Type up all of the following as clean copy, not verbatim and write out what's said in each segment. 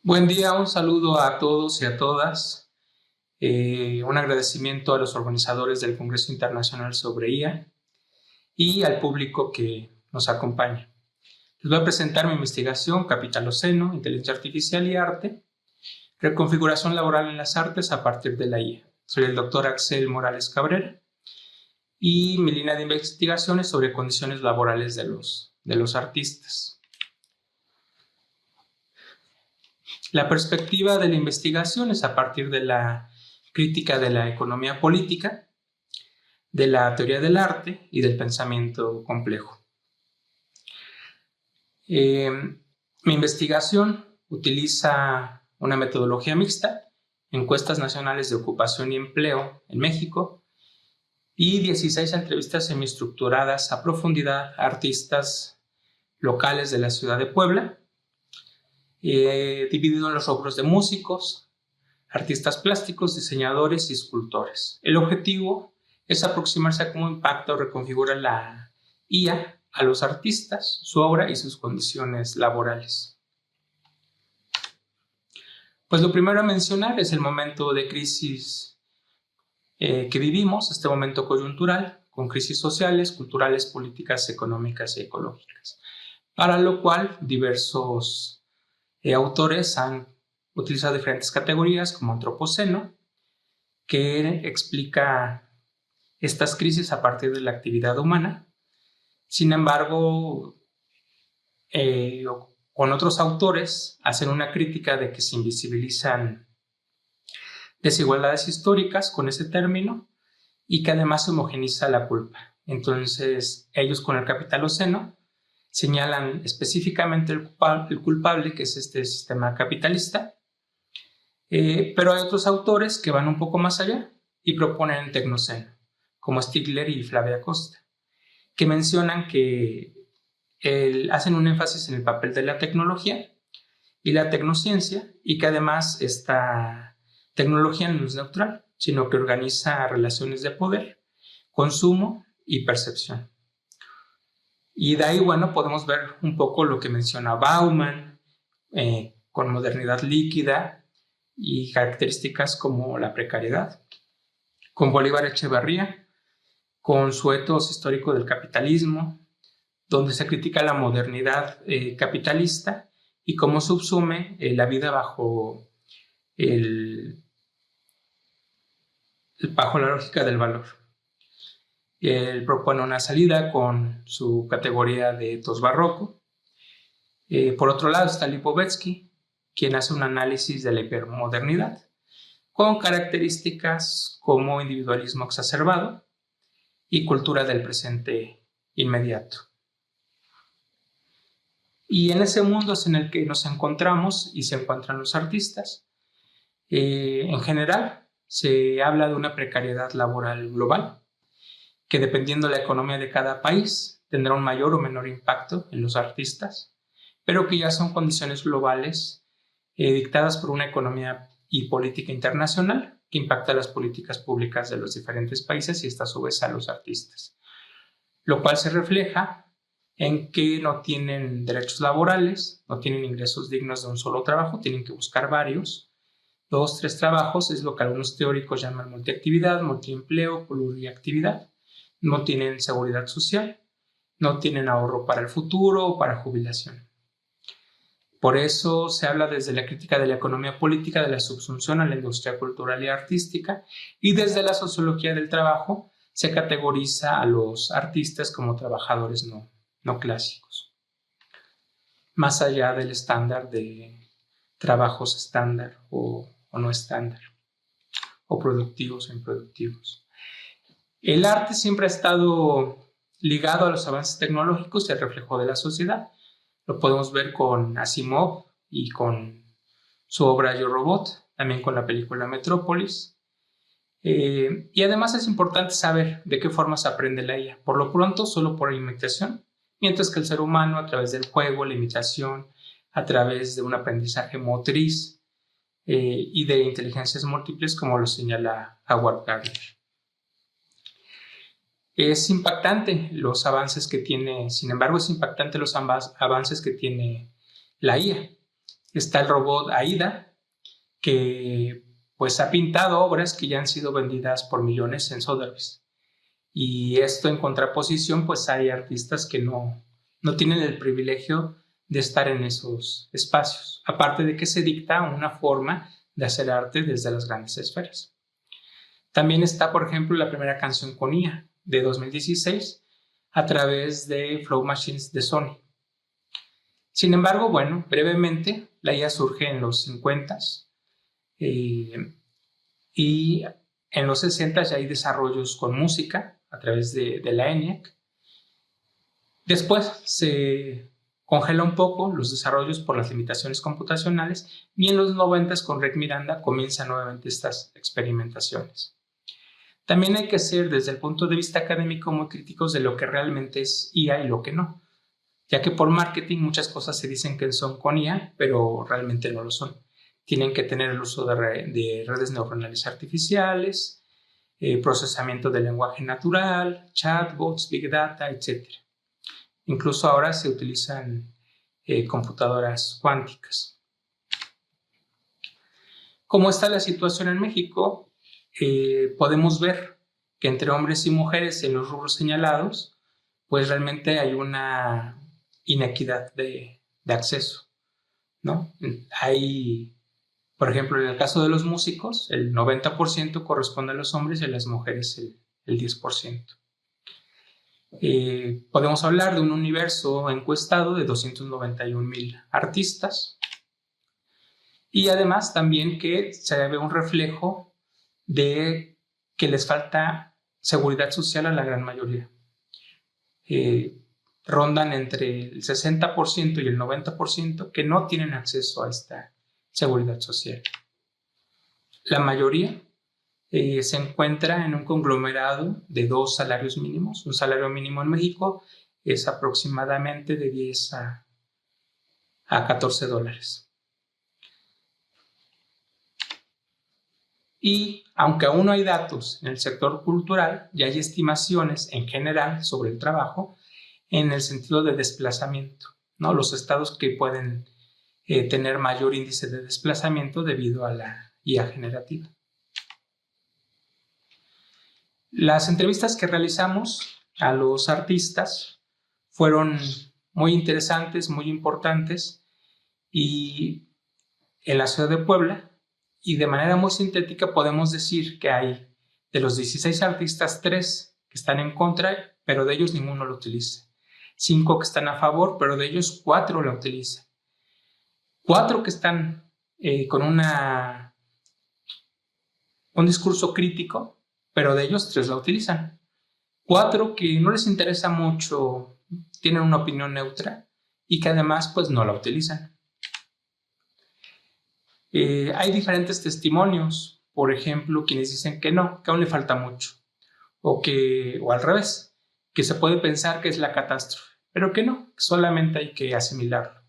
Buen día, un saludo a todos y a todas. Un agradecimiento a los organizadores del Congreso Internacional sobre IA y al público que nos acompaña. Les voy a presentar mi investigación Capitaloceno, Inteligencia Artificial y Arte, reconfiguración laboral en las artes a partir de la IA. Soy el doctor Axel Morales Cabrera y mi línea de investigación es sobre condiciones laborales de los artistas. La perspectiva de la investigación es a partir de la crítica de la economía política, de la teoría del arte y del pensamiento complejo. Mi investigación utiliza una metodología mixta, encuestas nacionales de ocupación y empleo en México y 16 entrevistas semiestructuradas a profundidad a artistas locales de la ciudad de Puebla, dividido en los rubros de músicos, artistas plásticos, diseñadores y escultores. El objetivo es aproximarse a cómo impacta o reconfigura la IA a los artistas, su obra y sus condiciones laborales. Pues lo primero a mencionar es el momento de crisis que vivimos, este momento coyuntural, con crisis sociales, culturales, políticas, económicas y ecológicas, para lo cual diversos autores han utilizado diferentes categorías como antropoceno, que explica estas crisis a partir de la actividad humana. Sin embargo, con otros autores hacen una crítica de que se invisibilizan desigualdades históricas con ese término y que además se homogeniza la culpa. Entonces, ellos con el Capitaloceno señalan específicamente el culpable, que es este sistema capitalista, pero hay otros autores que van un poco más allá y proponen el Tecnoceno, como Stigler y Flavia Costa, que mencionan que hacen un énfasis en el papel de la tecnología y la tecnociencia, y que además esta tecnología no es neutral, sino que organiza relaciones de poder, consumo y percepción. Y de ahí, bueno, podemos ver un poco lo que menciona Bauman, con modernidad líquida y características como la precariedad, con Bolívar Echeverría, con su etos histórico del capitalismo, donde se critica la modernidad capitalista y cómo subsume la vida bajo la lógica del valor. Él propone una salida con su categoría de etos barroco. Por otro lado está Lipovetsky, quien hace un análisis de la hipermodernidad, con características como individualismo exacerbado y cultura del presente inmediato. Y en ese mundo es en el que nos encontramos y se encuentran los artistas. En general, se habla de una precariedad laboral global, que dependiendo de la economía de cada país tendrá un mayor o menor impacto en los artistas, pero que ya son condiciones globales dictadas por una economía y política internacional que impacta las políticas públicas de los diferentes países y esta a su vez a los artistas, lo cual se refleja en que no tienen derechos laborales, no tienen ingresos dignos de un solo trabajo, tienen que buscar varios, 2, 3 trabajos, es lo que algunos teóricos llaman multiactividad, multiempleo, pluriactividad. No tienen seguridad social, no tienen ahorro para el futuro o para jubilación. Por eso se habla desde la crítica de la economía política de la subsunción a la industria cultural y artística, y desde la sociología del trabajo se categoriza a los artistas como trabajadores no clásicos, más allá del estándar de trabajos estándar o no estándar, o productivos o improductivos. El arte siempre ha estado ligado a los avances tecnológicos y al reflejo de la sociedad. Lo podemos ver con Asimov y con su obra Yo Robot, también con la película Metrópolis. Y además es importante saber de qué forma se aprende la IA. Por lo pronto, solo por imitación, mientras que el ser humano, a través del juego, la imitación, a través de un aprendizaje motriz y de inteligencias múltiples, como lo señala Howard Gardner. Es impactante los avances que tiene, sin embargo, es impactante los avances que tiene la IA. Está el robot AIDA, que pues ha pintado obras que ya han sido vendidas por millones en Sotheby's. Y esto en contraposición, pues hay artistas que no tienen el privilegio de estar en esos espacios, aparte de que se dicta una forma de hacer arte desde las grandes esferas. También está, por ejemplo, la primera canción con IA de 2016 a través de Flow Machines de Sony. Sin embargo, bueno, brevemente, la IA surge en los 50s y en los 60s ya hay desarrollos con música a través de la ENIAC. Después se congela un poco los desarrollos por las limitaciones computacionales y en los 90s con Rick Miranda comienzan nuevamente estas experimentaciones. También hay que ser desde el punto de vista académico muy críticos de lo que realmente es IA y lo que no, ya que por marketing muchas cosas se dicen que son con IA, pero realmente no lo son. Tienen que tener el uso de redes neuronales artificiales, procesamiento del lenguaje natural, chatbots, big data, etc. Incluso ahora se utilizan computadoras cuánticas. ¿Cómo está la situación en México? Podemos ver que entre hombres y mujeres en los rubros señalados, pues realmente hay una inequidad de acceso, ¿no? Hay, por ejemplo, en el caso de los músicos, el 90% corresponde a los hombres y a las mujeres el 10%. Podemos hablar de un universo encuestado de 291,000 artistas y además también que se ve un reflejo de que les falta seguridad social a la gran mayoría. Rondan entre el 60% y el 90% que no tienen acceso a esta seguridad social. La mayoría se encuentra en un conglomerado de 2 salarios mínimos. Un salario mínimo en México es aproximadamente de 10 a 14 dólares. Y aunque aún no hay datos en el sector cultural, ya hay estimaciones en general sobre el trabajo en el sentido de desplazamiento, ¿no? Los estados que pueden tener mayor índice de desplazamiento debido a la IA generativa. Las entrevistas que realizamos a los artistas fueron muy interesantes, muy importantes, y en la ciudad de Puebla, y de manera muy sintética podemos decir que hay de los 16 artistas 3 que están en contra, pero de ellos ninguno lo utiliza. 5 que están a favor, pero de ellos 4 lo utilizan. 4 que están con un discurso crítico, pero de ellos 3 la utilizan. 4 que no les interesa mucho, tienen una opinión neutra y que además pues no la utilizan. Hay diferentes testimonios, por ejemplo, quienes dicen que no, que aún le falta mucho, o al revés, que se puede pensar que es la catástrofe, pero que no, que solamente hay que asimilarlo.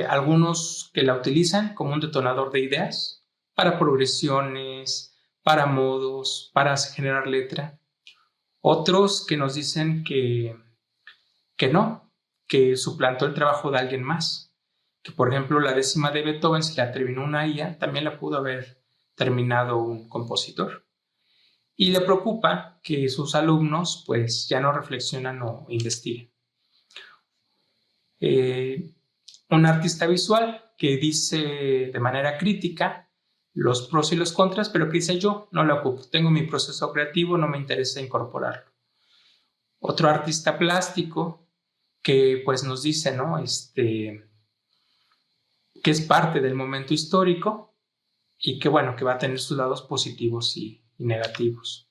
Algunos que la utilizan como un detonador de ideas para progresiones, para modos, para generar letra. Otros que nos dicen que no, que suplantó el trabajo de alguien más. Que por ejemplo la 10ª de Beethoven, si la terminó una IA, también la pudo haber terminado un compositor. Y le preocupa que sus alumnos pues ya no reflexionan o investiguen. Un artista visual que dice de manera crítica los pros y los contras, pero que dice yo no lo ocupo, tengo mi proceso creativo, no me interesa incorporarlo. Otro artista plástico que pues nos dice, ¿no? Que es parte del momento histórico y que bueno, que va a tener sus lados positivos y negativos.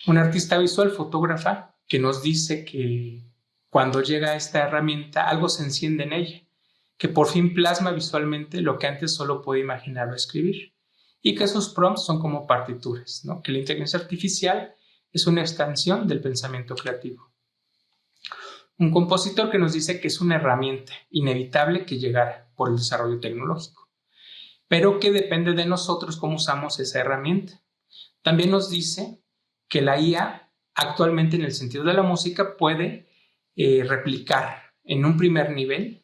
Un artista visual, fotógrafa, que nos dice que cuando llega esta herramienta algo se enciende en ella, que por fin plasma visualmente lo que antes solo podía imaginar o escribir y que sus prompts son como partituras, ¿no? Que la inteligencia artificial es una extensión del pensamiento creativo. Un compositor que nos dice que es una herramienta inevitable que llegara por el desarrollo tecnológico, pero que depende de nosotros cómo usamos esa herramienta. También nos dice que la IA actualmente en el sentido de la música puede replicar en un primer nivel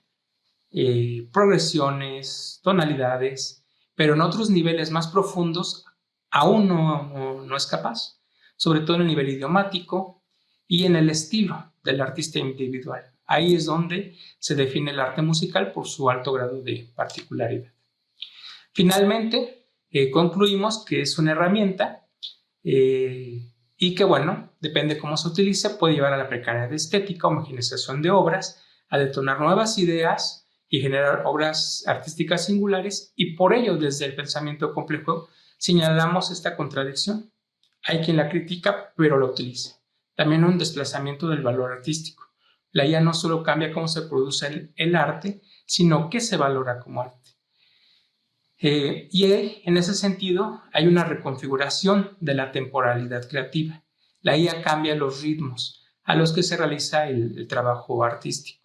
progresiones, tonalidades, pero en otros niveles más profundos aún no es capaz, sobre todo en el nivel idiomático y en el estilo del artista individual. Ahí es donde se define el arte musical por su alto grado de particularidad. Finalmente, concluimos que es una herramienta y que, bueno, depende cómo se utilice, puede llevar a la precariedad estética, homogeneización de obras, a detonar nuevas ideas y generar obras artísticas singulares, y por ello, desde el pensamiento complejo, señalamos esta contradicción. Hay quien la critica, pero la utiliza. También un desplazamiento del valor artístico. La IA no solo cambia cómo se produce el arte, sino qué se valora como arte. Y en ese sentido hay una reconfiguración de la temporalidad creativa. La IA cambia los ritmos a los que se realiza el trabajo artístico.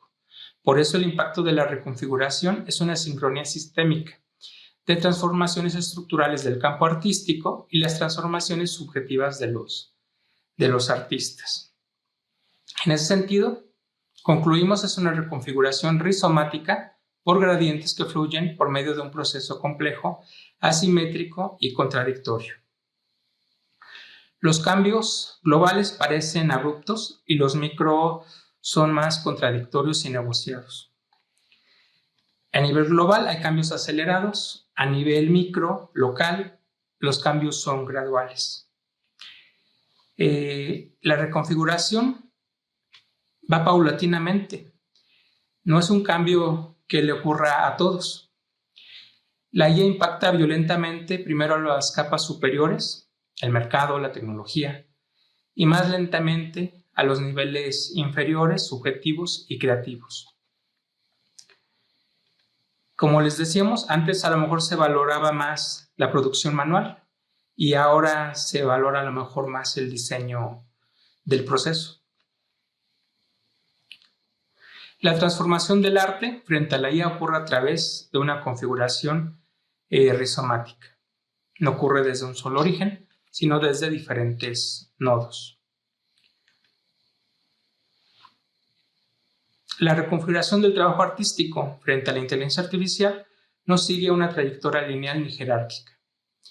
Por eso el impacto de la reconfiguración es una sincronía sistémica de transformaciones estructurales del campo artístico y las transformaciones subjetivas de los artistas. En ese sentido, concluimos es una reconfiguración rizomática por gradientes que fluyen por medio de un proceso complejo, asimétrico y contradictorio. Los cambios globales parecen abruptos y los micro son más contradictorios y negociados. A nivel global hay cambios acelerados, a nivel micro, local, los cambios son graduales. La reconfiguración va paulatinamente, no es un cambio que le ocurra a todos. La IA impacta violentamente primero a las capas superiores, el mercado, la tecnología, y más lentamente a los niveles inferiores, subjetivos y creativos. Como les decíamos, antes a lo mejor se valoraba más la producción manual y ahora se valora a lo mejor más el diseño del proceso. La transformación del arte frente a la IA ocurre a través de una configuración rizomática. No ocurre desde un solo origen, sino desde diferentes nodos. La reconfiguración del trabajo artístico frente a la inteligencia artificial no sigue una trayectoria lineal ni jerárquica.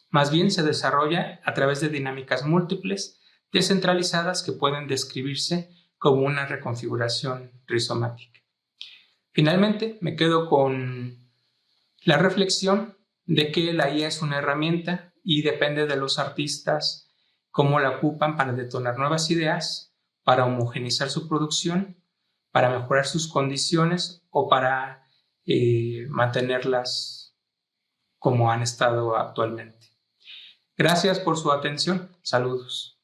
Más bien se desarrolla a través de dinámicas múltiples, descentralizadas, que pueden describirse como una reconfiguración rizomática. Finalmente, me quedo con la reflexión de que la IA es una herramienta y depende de los artistas cómo la ocupan para detonar nuevas ideas, para homogeneizar su producción, para mejorar sus condiciones o para mantenerlas como han estado actualmente. Gracias por su atención. Saludos.